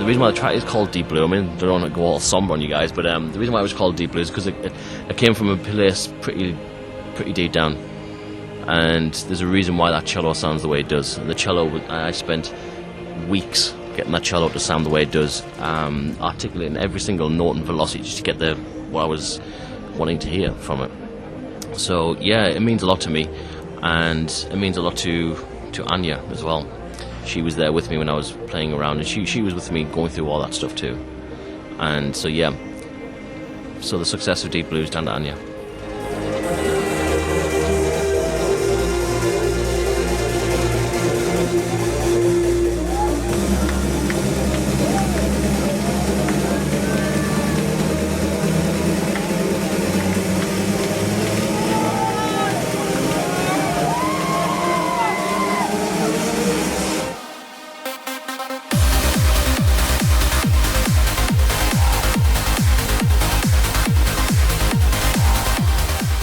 the reason why the track is called Deep Blue, I mean, I don't want to go all somber on you guys, but the reason why it was called Deep Blue is because it came from a place pretty deep down. And there's a reason why that cello sounds the way it does. And the cello, I spent weeks getting that cello to sound the way it does, articulating every single note and velocity just to get what I was wanting to hear from it. So yeah, it means a lot to me, and it means a lot to Anya as well. She was there with me when I was playing around, and she was with me going through all that stuff too. And so yeah, so the success of Deep Blue is down to Anya.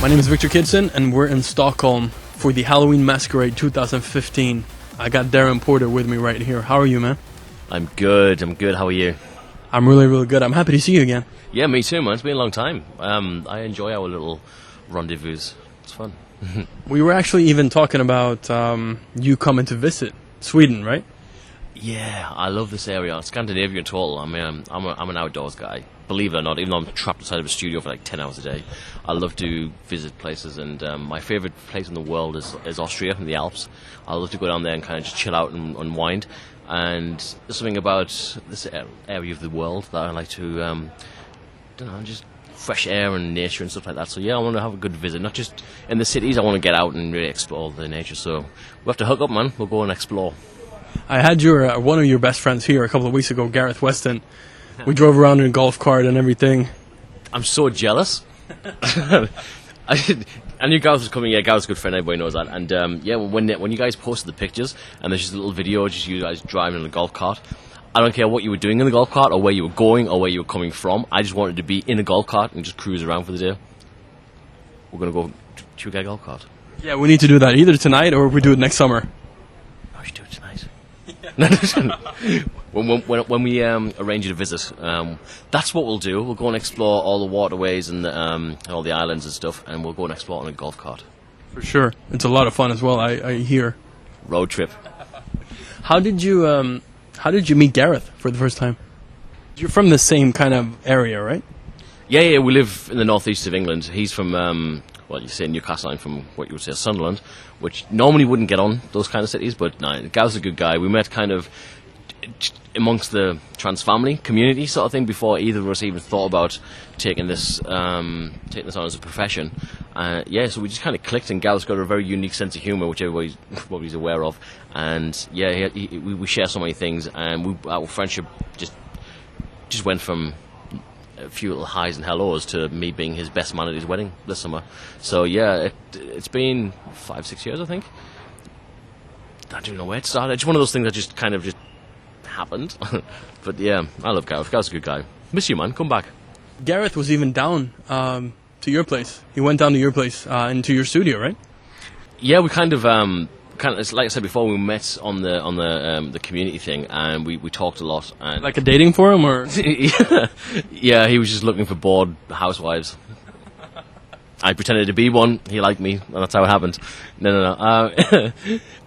My name is Victor Kidson, and we're in Stockholm for the Halloween Masquerade 2015. I got Darren Porter with me right here. How are you, man? I'm good. How are you? I'm really good. I'm happy to see you again. Yeah, me too, man. It's been a long time. I enjoy our little rendezvous. It's fun. We were actually even talking about you coming to visit Sweden, right? Yeah, I love this area. Scandinavia in total. I mean, I'm an outdoors guy. Believe it or not, even though I'm trapped inside of a studio for like 10 hours a day, I love to visit places, and my favourite place in the world is Austria, in the Alps. I love to go down there and kind of just chill out and unwind, and there's something about this area of the world that I like to, don't know, just fresh air and nature and stuff like that. So yeah, I want to have a good visit, not just in the cities. I want to get out and really explore the nature, so we'll have to hook up, man. We'll go and explore. I had one of your best friends here a couple of weeks ago, Gareth Weston. We drove around in a golf cart and everything. I'm so jealous. I knew Gareth was coming. Yeah, Gareth's a good friend. Everybody knows that. And yeah, when you guys posted the pictures and there's just a little video, just you guys driving in a golf cart. I don't care what you were doing in the golf cart or where you were going or where you were coming from. I just wanted to be in a golf cart and just cruise around for the day. We're gonna go to a golf cart. Yeah, we need to do that either tonight or we do it next summer. I should do it tonight. When we arrange a visit, that's what we'll do. We'll go and explore all the waterways and all the islands and stuff, and we'll go and explore on a golf cart. For sure. It's a lot of fun as well, I hear. Road trip. How did you meet Gareth for the first time? You're from the same kind of area, right? Yeah, we live in the northeast of England. He's from, well, you say Newcastle, I'm from what you would say Sunderland, which normally wouldn't get on those kind of cities, but no, Gareth's a good guy. We met kind of amongst the trans family community sort of thing before either of us even thought about taking this on as a profession. Yeah, so we just kind of clicked, and Gareth's got a very unique sense of humour, which everybody's probably aware of. And yeah, we share so many things, and our friendship just went from a few little highs and hellos to me being his best man at his wedding this summer. So yeah, it's been 5-6 years, I think. I don't know where it started. It's one of those things that just kind of just happened. But yeah, I love Gareth. Gareth's a good guy. Miss you, man. Come back. Gareth was even down to your place. He went down to your place into your studio, right? Yeah, we kind of it's like I said before, we met on the community thing, and we talked a lot. And like a dating forum, or yeah, he was just looking for bored housewives. I pretended to be one. He liked me, and that's how it happened. No.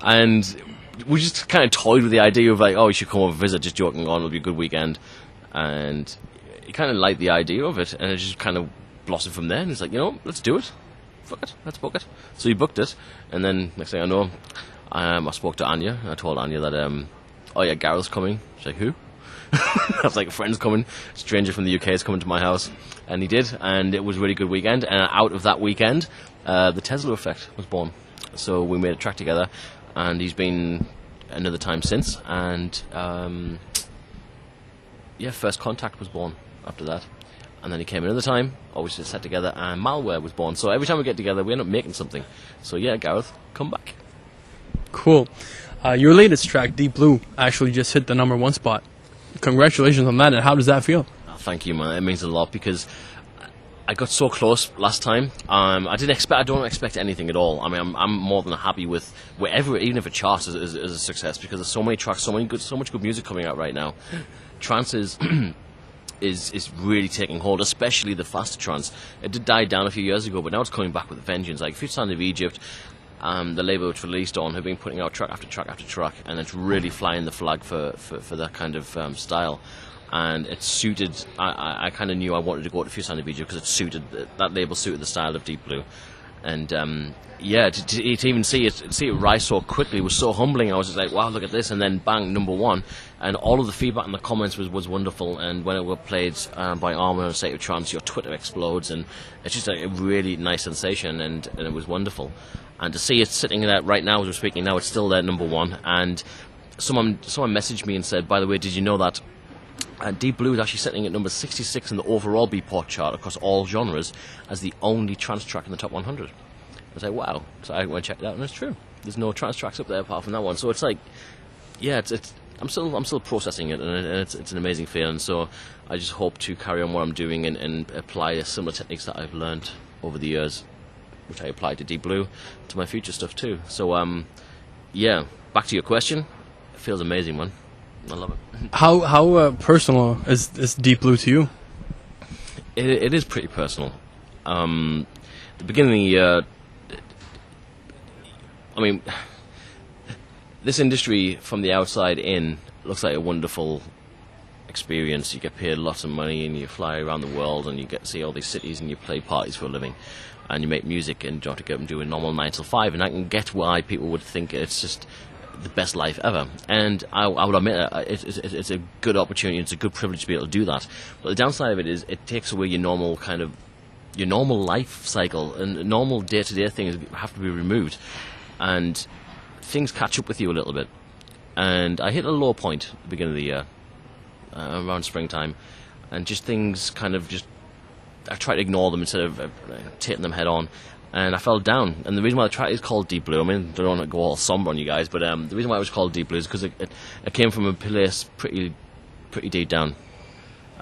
And we just kind of toyed with the idea of like, oh, you should come over and visit, just joking on, it'll be a good weekend. And he kind of liked the idea of it, and it just kind of blossomed from there. And it's like, let's do it. Fuck it, let's book it. So he booked it, and then next thing I know, I spoke to Anya. I told Anya that, oh yeah, Gareth's coming. She's like, who? I was like, a friend's coming, a stranger from the UK is coming to my house. And he did, and it was a really good weekend. And out of that weekend, the Tesla Effect was born. So we made a track together, and he's been another time since. And yeah, First Contact was born after that. And then he came another time, always just sat together, and Malware was born. So every time we get together, we end up making something. So yeah, Gareth, come back. Cool. Your latest track, Deep Blue, actually just hit the #1 spot. Congratulations on that, and how does that feel? Oh, thank you, man. It means a lot, because I got so close last time. I don't expect anything at all. I mean, I'm more than happy with wherever, even if it charts as a success, because there's so many tracks, so much good music coming out right now. trance is is really taking hold, especially the faster trance. It did die down a few years ago, but now it's coming back with a vengeance. Like Future Sound of Egypt, the label which released on, have been putting out track after track after track, and it's really flying the flag for that kind of style. And it suited. I kind of knew I wanted to go to Future Sound of Egypt because it suited that label suited the style of Deep Blue, and yeah, to even see it rise so quickly was so humbling. I was just like, wow, look at this, and then bang, #1, and all of the feedback in the comments was wonderful. And when it was played by Armin on State of Trance, your Twitter explodes, and it's just a really nice sensation, and it was wonderful. And to see it sitting there right now as we're speaking now, it's still there #1. And someone messaged me and said, by the way, did you know that Deep Blue is actually sitting at number 66 in the overall Beatport chart across all genres as the only trance track in the top 100? I was like, wow. So I went and checked it out, and it's true. There's no trance tracks up there apart from that one. So it's like, yeah, I'm still processing it, and it's an amazing feeling. So I just hope to carry on what I'm doing and apply the similar techniques that I've learned over the years, which I applied to Deep Blue, to my future stuff too. So yeah, back to your question. It feels amazing, man. I love it. How personal is Deep Blue to you? It is pretty personal. The beginning of the year, I mean, this industry from the outside in looks like a wonderful experience. You get paid lots of money and you fly around the world and you get to see all these cities and you play parties for a living and you make music and you don't have to go and do a normal 9 till 5. And I can get why people would think it's just the best life ever. And I would admit it's a good opportunity, it's a good privilege to be able to do that. But the downside of it is it takes away your normal life cycle, and normal day-to-day things have to be removed. And things catch up with you a little bit. And I hit a low point at the beginning of the year, around springtime, and just things kind of I tried to ignore them instead of taking them head on, and I fell down. And the reason why the track is called Deep Blue, I mean, I don't want to go all somber on you guys, but the reason why it was called Deep Blue is because it came from a place pretty deep down.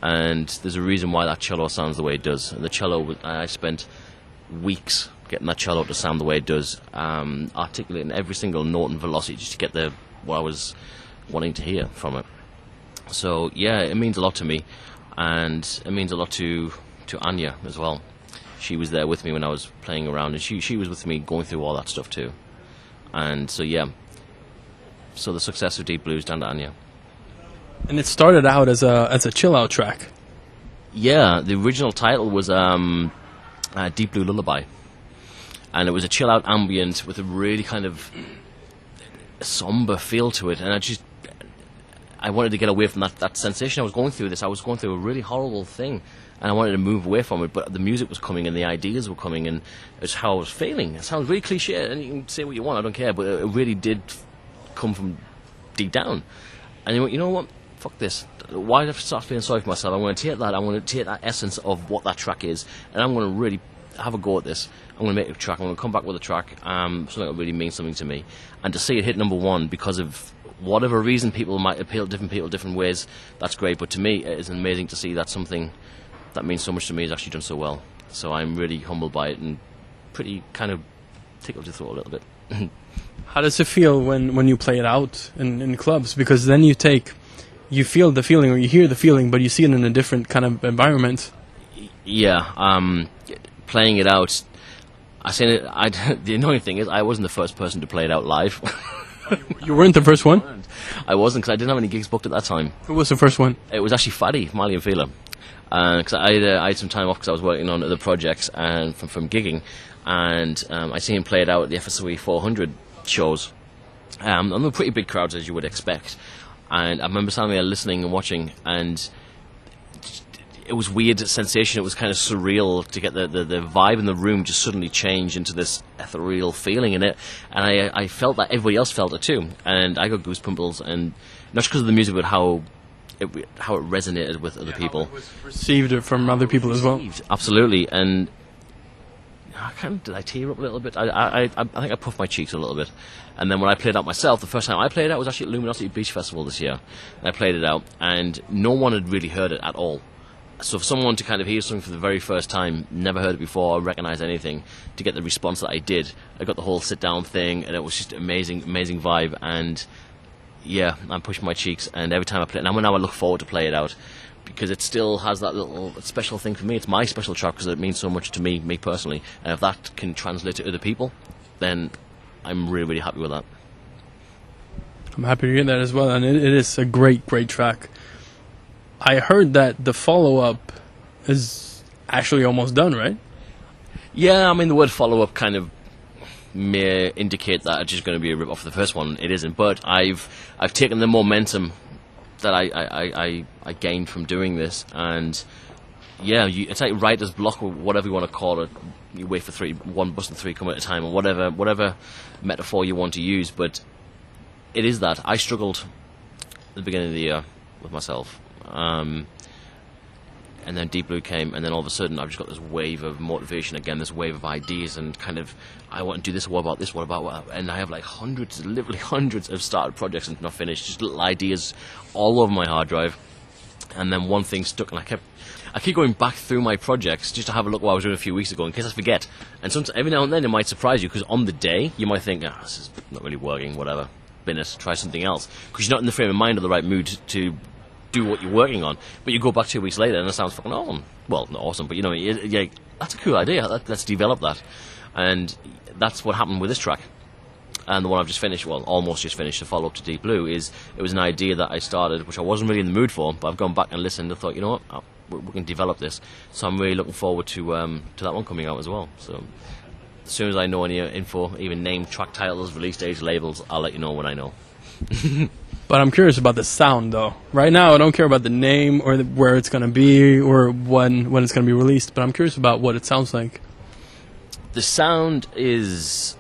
And there's a reason why that cello sounds the way it does. And the cello, I spent weeks getting that cello to sound the way it does, articulating every single note and velocity just to get what I was wanting to hear from it. So yeah, it means a lot to me, and it means a lot to Anya as well. She was there with me when I was playing around, and she was with me going through all that stuff too. And so yeah, so the success of Deep Blue is down to Anya. And it started out as a chill out track. Yeah, the original title was Deep Blue Lullaby. And it was a chill-out ambient with a really kind of somber feel to it. And I wanted to get away from that sensation I was going through. I was going through a really horrible thing, and I wanted to move away from it. But the music was coming, and the ideas were coming, and it's how I was feeling. It sounds really cliche, and you can say what you want, I don't care. But it really did come from deep down. And you went, you know what? Fuck this. Why did I start feeling sorry for myself? I'm going to take that. I'm going to take that essence of what that track is, and I'm going to really have a go at this. I'm going to make a track. I'm going to come back with a track, something that really means something to me. And to see it hit #1 because of whatever reason, people might appeal to different people different ways, that's great. But to me, it is amazing to see that something that means so much to me is actually done so well. So I'm really humbled by it and pretty kind of tickled to throat a little bit. How does it feel when you play it out in clubs? Because then you feel the feeling, or you hear the feeling, but you see it in a different kind of environment. Yeah, playing it out. The annoying thing is, I wasn't the first person to play it out live. You weren't the first one? I wasn't, because I didn't have any gigs booked at that time. Who was the first one? It was actually Faddy, Mali and Fila. Because I had some time off because I was working on other projects and from gigging, and I seen him play it out at the FSOE 400 shows. And they're pretty big crowds, as you would expect. And I remember standing there listening and watching, and it was weird sensation. It was kind of surreal to get the vibe in the room just suddenly change into this ethereal feeling in it. And I felt that everybody else felt it too. And I got goosebumps, and not just because of the music, but how it resonated with other people. How it was received from other people as well. Absolutely. And did I tear up a little bit? I think I puffed my cheeks a little bit. And then when I played out myself, the first time I played it out was actually at Luminosity Beach Festival this year. And I played it out, and no one had really heard it at all. So for someone to kind of hear something for the very first time, never heard it before, recognise anything, to get the response that I did, I got the whole sit-down thing, and it was just amazing, amazing vibe. And yeah, I'm pushing my cheeks, and every time I play it, now I look forward to play it out, because it still has that little special thing for me. It's my special track because it means so much to me personally, and if that can translate to other people, then I'm really, really happy with that. I'm happy to hear that as well, and it is a great track. I heard that the follow-up is actually almost done, right? Yeah, I mean, the word follow-up kind of may indicate that it's just going to be a rip-off of the first one. It isn't, but I've taken the momentum that I gained from doing this, and yeah, it's like writer's block, or whatever you want to call it. You wait for one bus and three come at a time, or whatever metaphor you want to use, but it is that. I struggled at the beginning of the year with myself. And then Deep Blue came, and then all of a sudden I've just got this wave of motivation again, this wave of ideas, and kind of, I want to do this, what about this, what about what? And I have like literally hundreds of started projects and not finished, just little ideas all over my hard drive. And then one thing stuck, and I keep going back through my projects just to have a look what I was doing a few weeks ago in case I forget. And sometimes, every now and then it might surprise you, because on the day you might think, this is not really working, whatever, bin it, try something else, because you're not in the frame of mind or the right mood to do what you're working on. But you go back 2 weeks later and it sounds fucking awesome. Well, not awesome, but yeah, that's a cool idea. Let's develop that. And that's what happened with this track. And the one I've just finished, well, almost just finished, the follow-up to Deep Blue, it was an idea that I started, which I wasn't really in the mood for, but I've gone back and listened and thought, you know what, we can develop this. So I'm really looking forward to that one coming out as well. So as soon as I know any info, even name, track titles, release dates, labels, I'll let you know when I know. But I'm curious about the sound, though. Right now, I don't care about the name or where it's going to be or when it's going to be released, but I'm curious about what it sounds like. The sound is...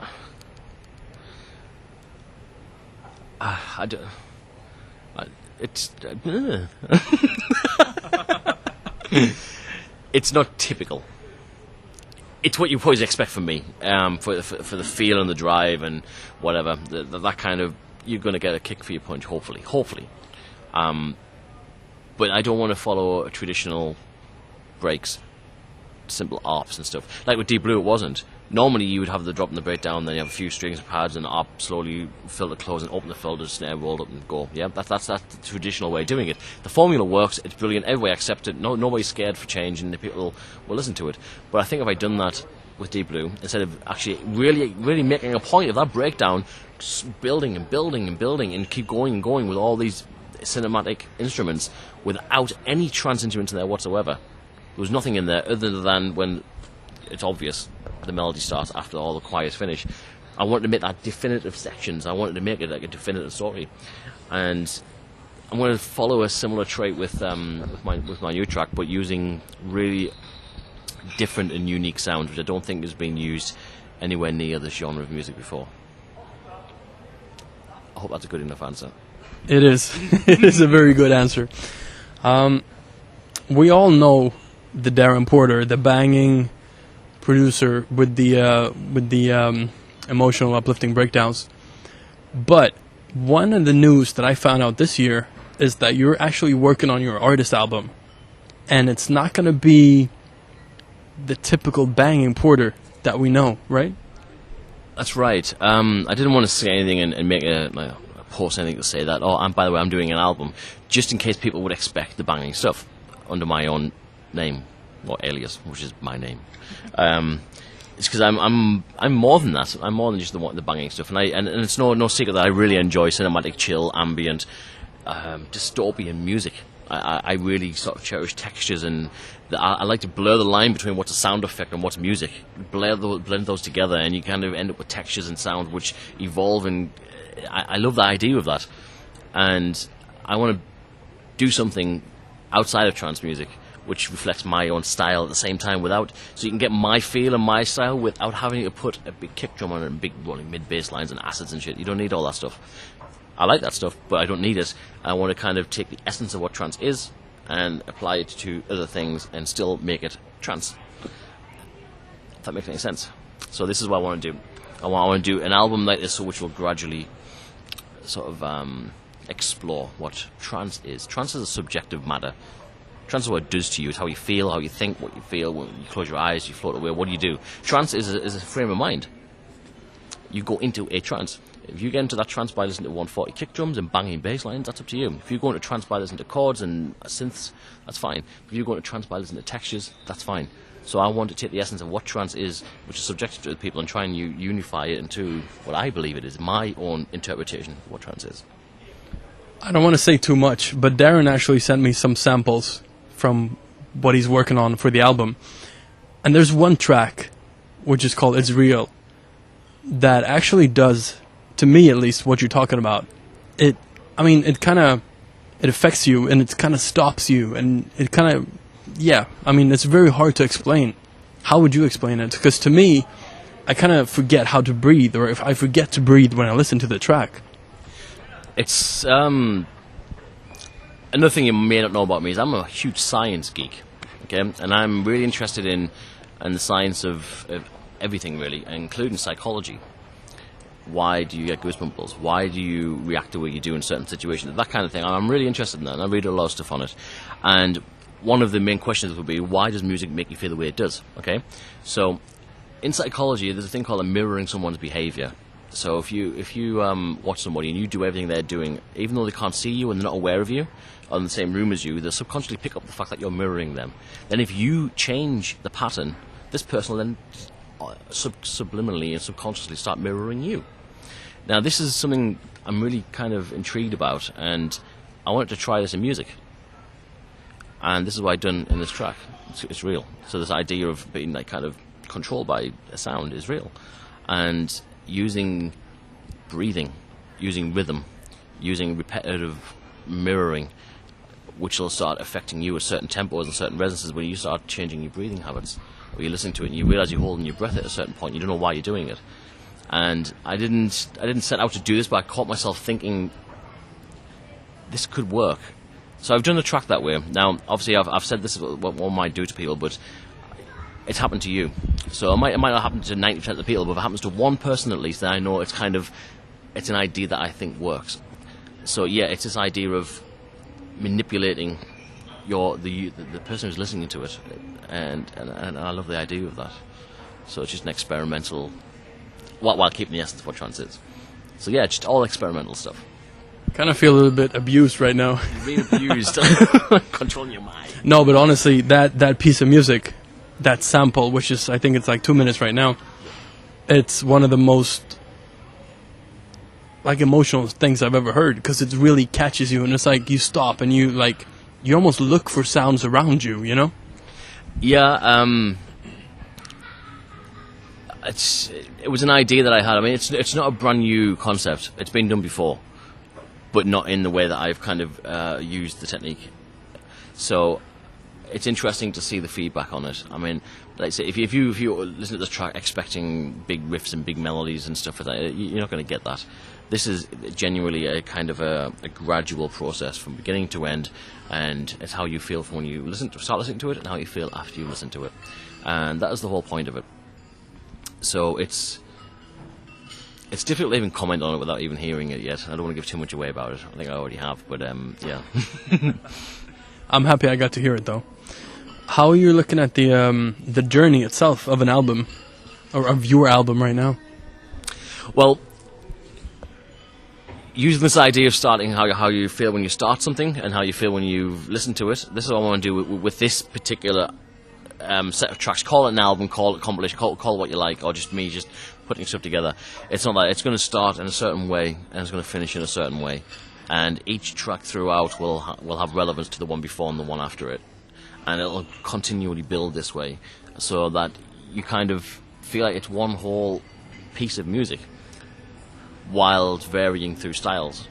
it's not typical. It's what you always expect from me, for the feel and the drive and whatever. That kind of, you're going to get a kick for your punch, hopefully. But I don't want to follow a traditional breaks, simple arps and stuff. Like with Deep Blue, it wasn't. Normally you would have the drop and the breakdown, then you have a few strings of pads and arp, slowly filter close and open the filter, snare rolled up and go. Yeah, that's the traditional way of doing it. The formula works, it's brilliant, everybody accepts it, nobody's scared for change, and the people will listen to it. But I think if I'd done that with Deep Blue, instead of actually really making a point of that breakdown, just building and building and building and keep going and going with all these cinematic instruments without any trance instruments in there whatsoever. There was nothing in there other than when it's obvious the melody starts after all the choirs finish. I wanted to make that definitive sections. I wanted to make it like a definitive story, and I'm going to follow a similar trait with my new track, but using really different and unique sounds, which I don't think has been used anywhere near this genre of music before. I hope that's a good enough answer. It is. It is a very good answer. We all know the Darren Porter, the banging producer with the emotional, uplifting breakdowns. But one of the news that I found out this year is that you're actually working on your artist album, and it's not going to be the typical banging Porter that we know, right? That's right. I didn't want to say anything and make a post anything to say that, and by the way, I'm doing an album, just in case people would expect the banging stuff under my own name, or alias, which is my name. It's because I'm more than that. I'm more than just the banging stuff, and it's no secret that I really enjoy cinematic, chill, ambient, dystopian music. I really sort of cherish textures, and I like to blur the line between what's a sound effect and what's music. Blend those together, and you kind of end up with textures and sound which evolve, and I love the idea of that. And I want to do something outside of trance music which reflects my own style at the same time, so you can get my feel and my style without having to put a big kick drum on it and big rolling mid bass lines and acids and shit. You don't need all that stuff. I like that stuff, but I don't need it. I want to kind of take the essence of what trance is and apply it to other things and still make it trance. If that makes any sense. So this is what I want to do. I want to do an album like this, which will gradually sort of explore what trance is. Trance is a subjective matter. Trance is what it does to you. It's how you feel, how you think, what you feel. When you close your eyes, you float away. What do you do? Trance is a frame of mind. you go into a trance. If you get into that trance by listening to 140 kick drums and banging bass lines, that's up to you. If you go into trance by listening to chords and synths, that's fine. If you go into trance by listening to textures, that's fine. So I want to take the essence of what trance is, which is subjective to other people, and try and unify it into what I believe it is, my own interpretation of what trance is. I don't want to say too much, but Darren actually sent me some samples from what he's working on for the album. And there's one track, which is called It's Real, that actually does, to me at least, what you're talking about. It affects you, and it kind of stops you, and it kind of, it's very hard to explain. How would you explain it? Because to me, I kind of forget how to breathe, or if I forget to breathe when I listen to the track. It's, another thing you may not know about me is I'm a huge science geek, okay? And I'm really interested in the science of everything, really, including psychology. Why do you get goosebumps? Why do you react the way you do in certain situations? That kind of thing. I'm really interested in that, and I read a lot of stuff on it. And one of the main questions would be, why does music make you feel the way it does? Okay, so in psychology, there's a thing called mirroring someone's behavior. So if you watch somebody and you do everything they're doing, even though they can't see you and they're not aware of you, or in the same room as you, they'll subconsciously pick up the fact that you're mirroring them. Then if you change the pattern, this person will then subliminally and subconsciously start mirroring you. Now, this is something I'm really kind of intrigued about, and I wanted to try this in music. And this is what I've done in this track. It's real. So this idea of being like kind of controlled by a sound is real. And using breathing, using rhythm, using repetitive mirroring, which will start affecting you at certain tempos and certain resonances when you start changing your breathing habits. Or you're listening to it and you realize you're holding your breath at a certain point, you don't know why you're doing it. And I didn't set out to do this, but I caught myself thinking this could work. So I've done the track that way. Now, obviously, I've said this is what one might do to people, but it's happened to you. So it might not happen to 90% of the people, but if it happens to one person at least, then I know it's an idea that I think works. So yeah, it's this idea of manipulating the person who's listening to it, and I love the idea of that. So it's just an experimental, while keeping the essence of what trance is. So yeah, just all experimental stuff. Kind of feel a little bit abused right now. Being abused, controlling your mind. No, but honestly, that piece of music, that sample, which is, I think it's like 2 minutes right now, it's one of the most like emotional things I've ever heard, because it really catches you, and it's like you stop and you almost look for sounds around you, you know? Yeah, it was an idea that I had. I mean, it's not a brand new concept. It's been done before, but not in the way that I've kind of used the technique. So it's interesting to see the feedback on it. I mean, like I say, if you listen to this track expecting big riffs and big melodies and stuff like that, you're not going to get that. This is genuinely a kind of a gradual process from beginning to end, and it's how you feel from when you start listening to it, and how you feel after you listen to it, and that is the whole point of it. So it's difficult to even comment on it without even hearing it yet. I don't want to give too much away about it. I think I already have, but yeah. I'm happy I got to hear it though. How are you looking at the journey itself of an album, or of your album right now? Well, using this idea of starting how you feel when you start something and how you feel when you've listened to it, this is what I want to do with this particular set of tracks. Call it an album, call it compilation, call it what you like, or just me just putting stuff together. It's not like it's going to start in a certain way and it's going to finish in a certain way, and each track throughout will have relevance to the one before and the one after it, and it'll continually build this way, so that you kind of feel like it's one whole piece of music, while varying through styles.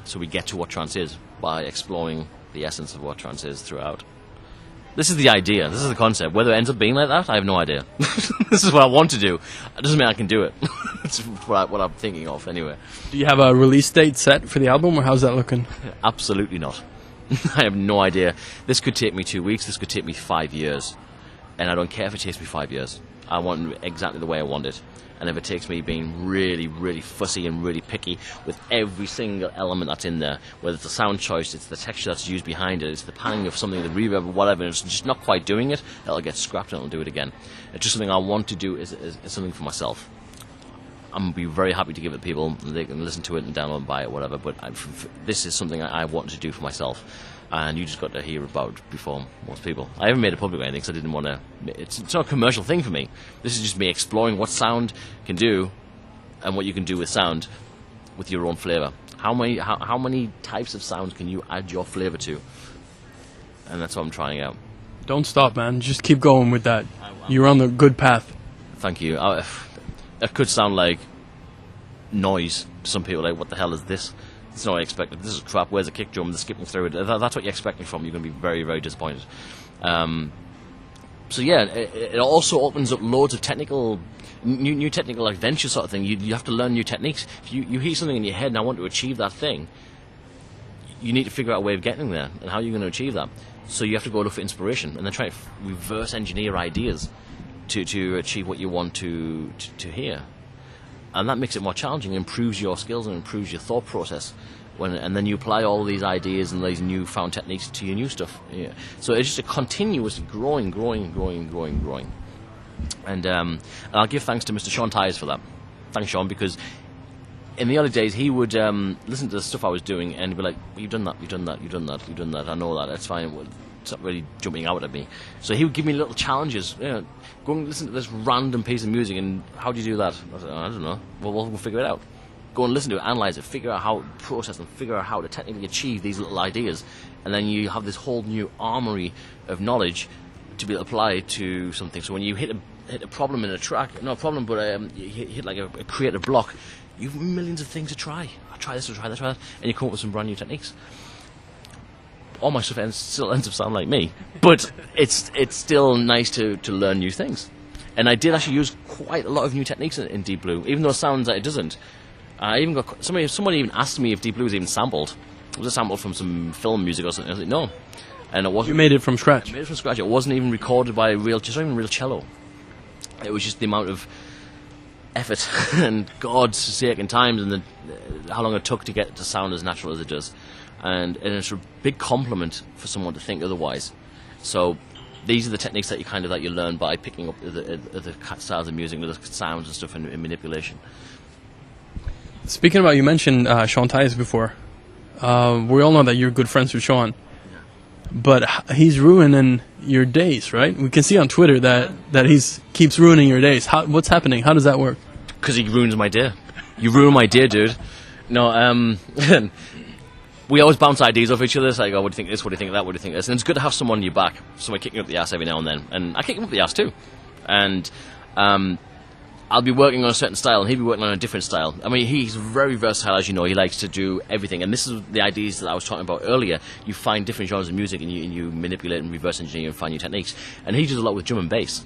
So we get to what trance is by exploring the essence of what trance is throughout. This is the idea, this is the concept. Whether it ends up being like that, I have no idea. This is what I want to do. It doesn't mean I can do it. It's what I'm thinking of, anyway. Do you have a release date set for the album, or how's that looking? Absolutely not. I have no idea. This could take me 2 weeks, this could take me 5 years. And I don't care if it takes me 5 years. I want it exactly the way I want it. And if it takes me being really, really fussy and really picky with every single element that's in there, whether it's the sound choice, it's the texture that's used behind it, it's the panning of something, the reverb or whatever, and it's just not quite doing it, it'll get scrapped and it'll do it again. It's just something I want to do is something for myself. I'm going to be very happy to give it to people. They can listen to it and download and buy it, whatever. But this is something I wanted to do for myself. And you just got to hear about it before most people. I haven't made it public or anything because I didn't want to... It's not a commercial thing for me. This is just me exploring what sound can do and what you can do with sound with your own flavour. How many types of sounds can you add your flavour to? And that's what I'm trying out. Don't stop, man. Just keep going with that. You're on the good path. Thank you. It could sound like noise to some people. Like, what the hell is this? It's not what I expected. This is crap. Where's the kick drum? They're skipping through it. That's what you expect me from. You're going to be very, very disappointed. So yeah, it also opens up loads of technical, new technical adventure sort of thing. You have to learn new techniques. If you hear something in your head and I want to achieve that thing, you need to figure out a way of getting there and how you're going to achieve that. So you have to go look for inspiration and then try to reverse engineer ideas to achieve what you want to hear. And that makes it more challenging, improves your skills and improves your thought process. And then you apply all these ideas and these newfound techniques to your new stuff. Yeah. So it's just a continuous growing. And I'll give thanks to Mr. Sean Tyers for that. Thanks, Sean, because in the early days he would listen to the stuff I was doing and he'd be like, well, you've done that, I know that, that's fine. Well, it's not really jumping out at me. So he would give me little challenges. Yeah, go and listen to this random piece of music and how do you do that? I said, I don't know. Well, we'll figure it out. Go and listen to it, analyze it, figure out how to process and figure out how to technically achieve these little ideas. And then you have this whole new armory of knowledge to be applied to something. So when you hit a problem in a track, not a problem, but you hit like a creative block, you have millions of things to try. I'll try this, I'll try that, and you come up with some brand new techniques. All my stuff still ends up sounding like me, but it's still nice to learn new things. And I did actually use quite a lot of new techniques in Deep Blue, even though it sounds like it doesn't. I even got someone even asked me if Deep Blue was even sampled. Was it sampled from some film music or something? I was like, no. And it wasn't. You made it from scratch. I made it from scratch. It wasn't even recorded by just not even real cello. It was just the amount of effort and God's sake and times and how long it took to get it to sound as natural as it does. And it's a big compliment for someone to think otherwise. So these are the techniques that you learn by picking up the styles of music, the sounds and stuff, and manipulation. Speaking about, you mentioned Sean Tyers before. We all know that you're good friends with Sean, but he's ruining your days, right? We can see on Twitter that keeps ruining your days. What's happening? How does that work? Because he ruins my day. You ruin my day, dude. No, we always bounce ideas off each other. It's like, oh, what do you think of this? What do you think of that? What do you think of this? And it's good to have someone on your back, someone kicking up the ass every now and then. And I kick him up the ass too. And I'll be working on a certain style, and he'll be working on a different style. I mean, he's very versatile, as you know. He likes to do everything. And this is the ideas that I was talking about earlier. You find different genres of music, and you manipulate and reverse engineer and find new techniques. And he does a lot with drum and bass.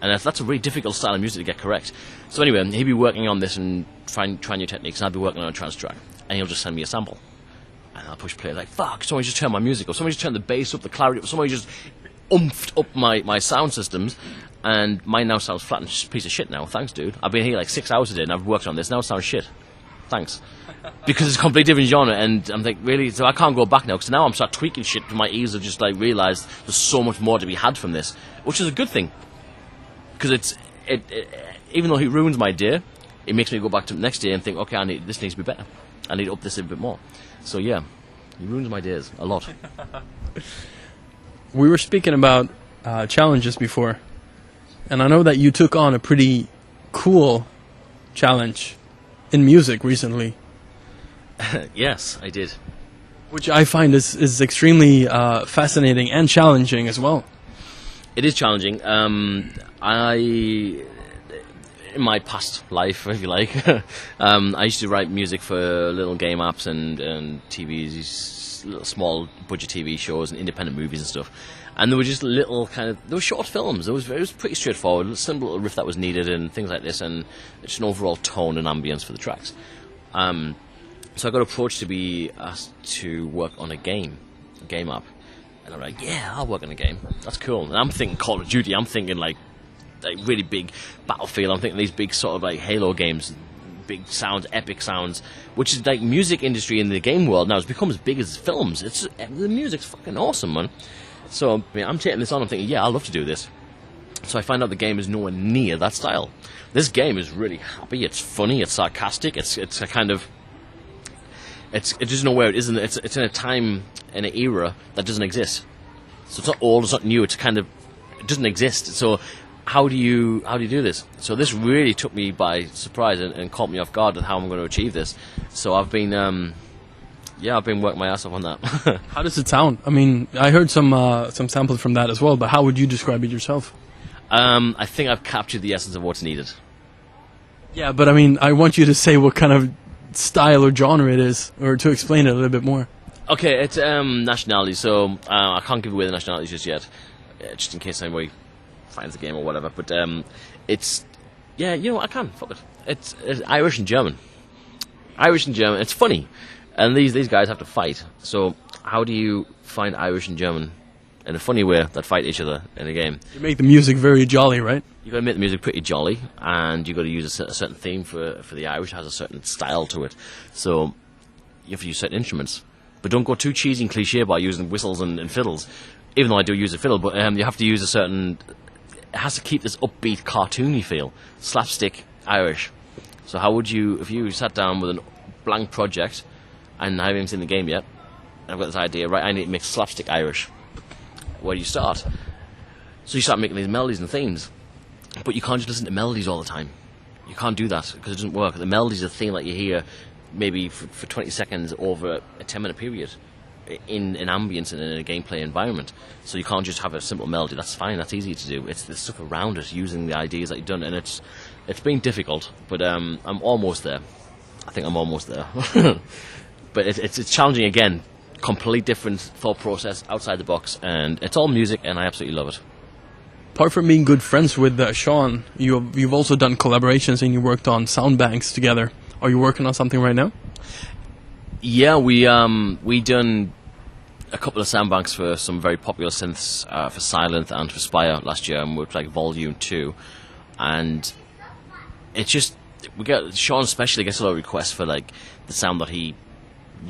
And that's a really difficult style of music to get correct. So anyway, he'll be working on this and trying new techniques, and I'll be working on a trance track. And he'll just send me a sample. And I'll push play like, fuck, somebody just turned my music up. Somebody just turned the bass up, the clarity up. Somebody just oomphed up my sound systems. And mine now sounds flat and piece of shit now. Thanks, dude. I've been here like 6 hours a day and I've worked on this. Now it sounds shit. Thanks. Because it's a completely different genre. And I'm like, really? So I can't go back now. Because now I'm start tweaking shit. My ears have just like realised there's so much more to be had from this. Which is a good thing. Because even though he ruins my day, it makes me go back to the next day and think, okay, this needs to be better. I need to up this a bit more. So yeah, he ruins my days a lot. We were speaking about challenges before. And I know that you took on a pretty cool challenge in music recently. Yes, I did. Which I find is extremely fascinating and challenging as well. It is challenging. In my past life, if you like, I used to write music for little game apps and TVs, little small budget TV shows and independent movies and stuff. And there were just little there were short films. It was pretty straightforward, a simple little riff that was needed and things like this, and just an overall tone and ambience for the tracks. So I got approached to be asked to work on a game app. And I'm like, yeah, I'll work on a game. That's cool. And I'm thinking Call of Duty. I'm thinking like really big Battlefield. I'm thinking these big sort of like Halo games, big sounds, epic sounds, which is like music industry in the game world now has become as big as films. The music's fucking awesome, man. So I'm taking this on. I'm thinking, yeah, I'd love to do this. So I find out the game is nowhere near that style. This game is really happy. It's funny. It's sarcastic. It's a kind of. It doesn't know where it is. It's in a time, in an era that doesn't exist. So it's not old. It's not new. It's kind of. It doesn't exist. So how do you do this? So this really took me by surprise and caught me off guard at how I'm going to achieve this. So I've been. I've been working my ass off on that. How does it sound? I mean, I heard some samples from that as well, but how would you describe it yourself? I think I've captured the essence of what's needed. Yeah, but I mean, I want you to say what kind of style or genre it is, or to explain it a little bit more. Okay, it's nationality, so I can't give away the nationalities just yet, just in case anybody finds the game or whatever, but it's... Yeah, you know what, I can, fuck it. It's Irish and German. Irish and German, it's funny. And these guys have to fight. So how do you find Irish and German in a funny way that fight each other in a game? You make the music very jolly, right? You've got to make the music pretty jolly, and you've got to use a certain theme for the Irish. It has a certain style to it. So you have to use certain instruments. But don't go too cheesy and cliche by using whistles and fiddles. Even though I do use a fiddle, but you have to use a certain... It has to keep this upbeat, cartoony feel. Slapstick Irish. So how would you... If you sat down with a blank project... and I haven't even seen the game yet, I've got this idea, right, I need to make slapstick Irish. Where do you start? So you start making these melodies and themes, but you can't just listen to melodies all the time. You can't do that, because it doesn't work. The melody's a theme that you hear maybe for 20 seconds over a 10-minute period in an ambience and in a gameplay environment. So you can't just have a simple melody. That's fine, that's easy to do. It's the stuff around it, using the ideas that you've done, and it's been difficult, but I'm almost there. I think I'm almost there. But it's challenging again. Complete different thought process, outside the box, and it's all music, and I absolutely love it. Apart from being good friends with Sean, you've also done collaborations and you worked on sound banks together. Are you working on something right now? Yeah, we done a couple of sound banks for some very popular synths for Silent and for Spire last year, and we played Volume 2, and it's just Sean especially gets a lot of requests for like the sound that he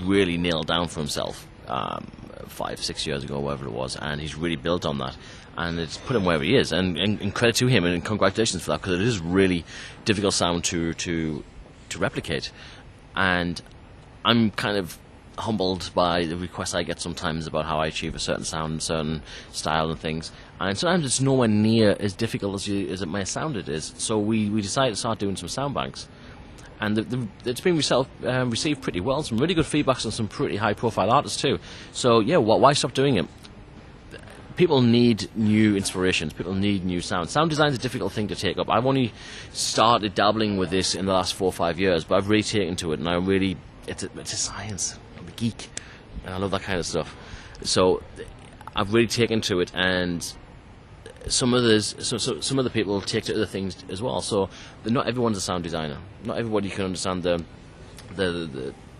really nailed down for himself 5-6 years ago, whatever it was, and he's really built on that, and it's put him where he is, and credit to him, and congratulations for that, because it is really difficult sound to replicate, and I'm kind of humbled by the requests I get sometimes about how I achieve a certain sound, a certain style and things, and sometimes it's nowhere near as difficult as it may sound it is, so we decided to start doing some sound banks. And it's been received pretty well. Some really good feedbacks on some pretty high-profile artists too. So yeah, why stop doing it? People need new inspirations. People need new sound. Sound design is a difficult thing to take up. I've only started dabbling with this in the last 4 or 5 years, but I've really taken to it, and it's a science. I'm a geek, and I love that kind of stuff. So I've really taken to it, and some of the people take to other things as well. So not everyone's a sound designer. Not everybody can understand the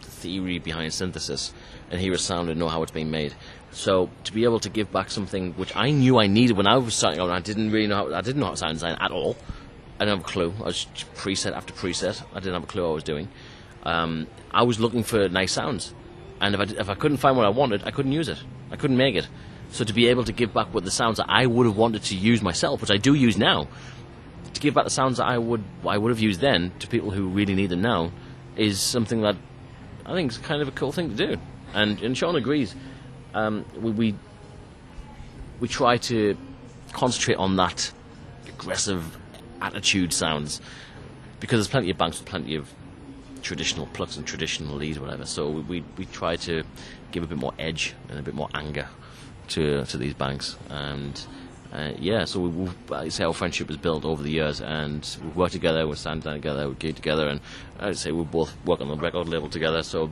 theory behind synthesis and hear a sound and know how it's being made. So to be able to give back something which I knew I needed when I was starting out, I didn't know how to sound design at all. I didn't have a clue. I was preset after preset. I didn't have a clue what I was doing. I was looking for nice sounds, and if I couldn't find what I wanted, I couldn't use it. I couldn't make it. So to be able to give back what the sounds that I would have wanted to use myself, which I do use now, to give back the sounds that I would have used then to people who really need them now, is something that I think is kind of a cool thing to do. And Sean agrees. We try to concentrate on that aggressive attitude sounds, because there's plenty of banks with plenty of traditional plucks and traditional leads, whatever. So we try to give a bit more edge and a bit more anger to these banks, and so I'd say our friendship was built over the years, and we've worked together, we're standing down together, we gig together, and I'd say we both work on the record label together. So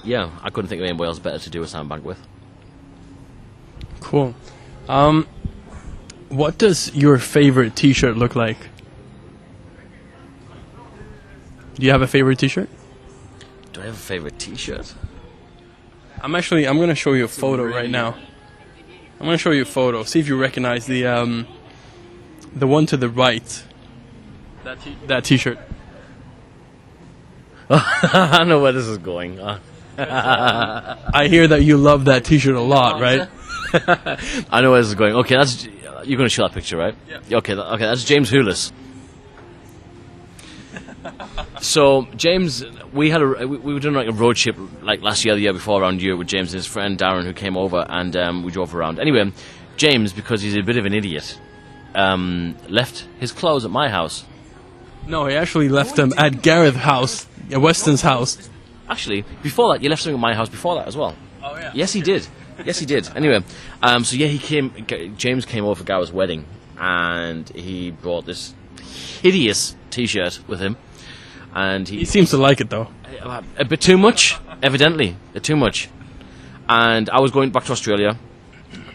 yeah, I couldn't think of anybody else better to do a sound bank with. Cool. What does your favorite T-shirt look like? Do you have a favorite T-shirt? Do I have a favorite T-shirt? I'm going to show you a photo right now. I'm going to show you a photo. See if you recognize the one to the right. That T-shirt. I know where this is going. I hear that you love that T-shirt a lot, right? I know where this is going. Okay, You're going to show that picture, right? Yeah. Okay, okay, that's James Houlis. So James, we were doing like a road trip like last year, the year before around Europe with James and his friend Darren, who came over, and we drove around. Anyway, James, because he's a bit of an idiot, left his clothes at my house. No, he actually left them at Gareth's house, at Weston's house. Actually, before that, you left something at my house before that as well. Oh yeah. Yes, he did. Yes, he did. Anyway, so yeah, James came over for Gareth's wedding, and he brought this hideous T-shirt with him. And he seems to like it though. A bit too much, evidently. Too much. And I was going back to Australia,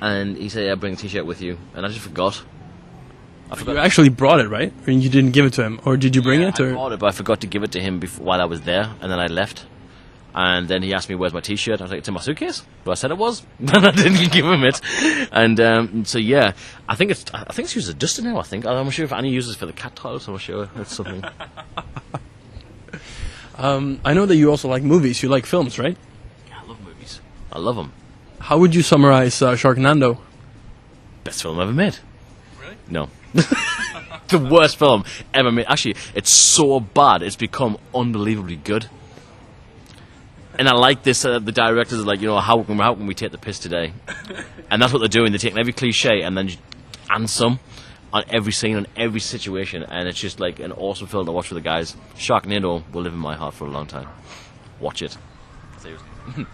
and he said, "Yeah, bring a T-shirt with you," and I just forgot. You actually brought it, right? Or you didn't give it to him, or did you bring it? Or? I brought it, but I forgot to give it to him while I was there, and then I left. And then he asked me, "Where's my T-shirt?" I was like, "It's in my suitcase." But I said it was, and I didn't give him it. And so yeah, I think it's used as a duster now. I'm not sure if Annie uses it for the cat toilets. I'm not sure. It's something. I know that you also like movies. You like films, right? Yeah, I love movies. I love them. How would you summarize Sharknado? Best film ever made. Really? No. The worst film ever made. Actually, it's so bad, it's become unbelievably good. And I like this, the directors are like, how can we take the piss today? And that's what they're doing. They're taking every cliche and then and some on every scene, on every situation. And it's just like an awesome film to watch with the guys. Sharknado will live in my heart for a long time. Watch it. Seriously.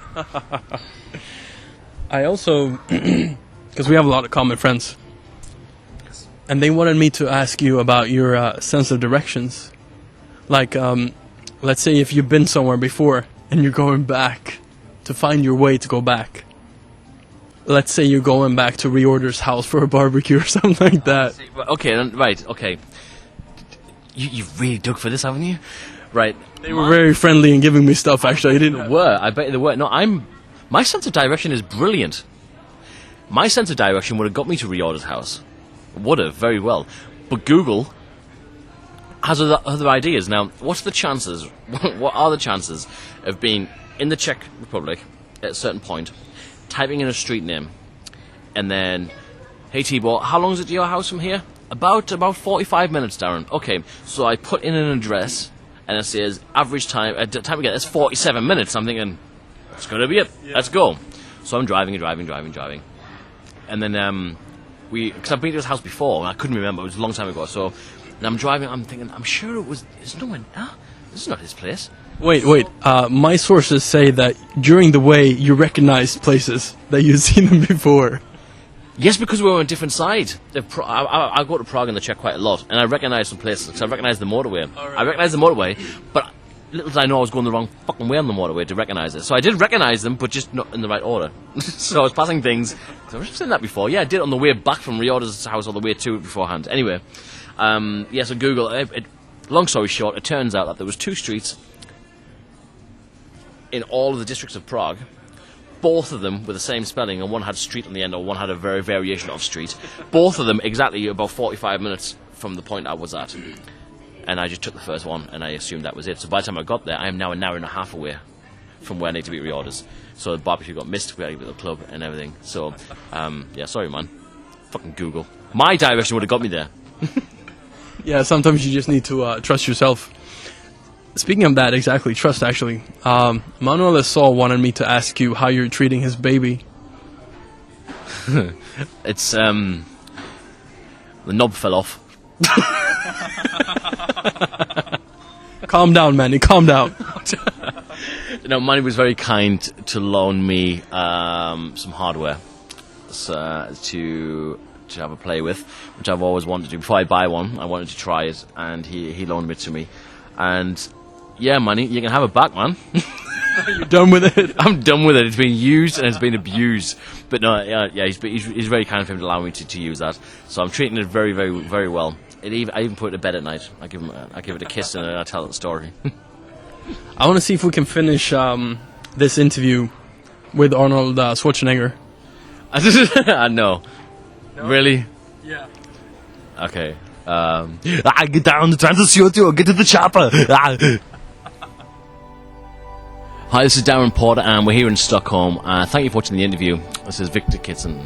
I also, because we have a lot of common friends, and they wanted me to ask you about your sense of directions. Like, let's say if you've been somewhere before and you're going back to find your way to go back. Let's say you're going back to Reorder's house for a barbecue or something like that. Okay, right, okay. You've really dug for this, haven't you? Right. They were very friendly and giving me stuff, actually. I didn't. I bet they were. No, my sense of direction is brilliant. My sense of direction would have got me to Reorder's house. Would have, very well. But Google has other ideas. Now, what's the chances? What are the chances of being in the Czech Republic at a certain point, typing in a street name, and then, "Hey Tibor, how long is it to your house from here?" About 45 minutes, Darren. Okay, so I put in an address, and it says average time to get it's 47 minutes. I'm thinking, that's gonna be it. Yeah. Let's go. So I'm driving, and then because I've been to his house before, and I couldn't remember. It was a long time ago. So. And I'm driving, I'm thinking, I'm sure it was, there's no one, this is not his place. Wait, my sources say that during the way you recognized places, that you've seen them before. Yes, because we were on a different side. I go to Prague in the Czech quite a lot, and I recognize some places, because I recognize the motorway. Right. I recognize the motorway, but little did I know I was going the wrong fucking way on the motorway to recognize it. So I did recognize them, but just not in the right order. So I was passing things, so I've seen that before. Yeah, I did it on the way back from Reorder's house, on the way to it beforehand. Anyway. So Google, long story short, it turns out that there was 2 streets in all of the districts of Prague, both of them with the same spelling, and one had street on the end, or one had a very variation of street. Both of them exactly about 45 minutes from the point I was at. And I just took the first one, and I assumed that was it. So by the time I got there, I am now an hour and a half away from where I need to be at Reorders. So the barbecue got missed, we had to go to the club and everything. So, sorry man. Fucking Google. My direction would have got me there. Yeah, sometimes you just need to trust yourself. Speaking of that, exactly, trust actually. Manuel Saul wanted me to ask you how you're treating his baby. It's, the knob fell off. Calm down, Manny, calm down. No, Manny was very kind to loan me some hardware to have a play with, which I've always wanted to do. Before I buy one, I wanted to try it, and he loaned it to me. And yeah, Manny, you can have it back, man. You're done with it? I'm done with it. It's been used and it's been abused. But no, yeah, he's very kind of him to allow me to use that. So I'm treating it very, very, very well. I even put it to bed at night. I give it a kiss and I tell it the story. I want to see if we can finish this interview with Arnold Schwarzenegger. No. Really? Yeah. Okay. I get down the transit, get to the chopper. Hi, this is Darren Porter, and we're here in Stockholm. Thank you for watching the interview. This is Victor Kidson.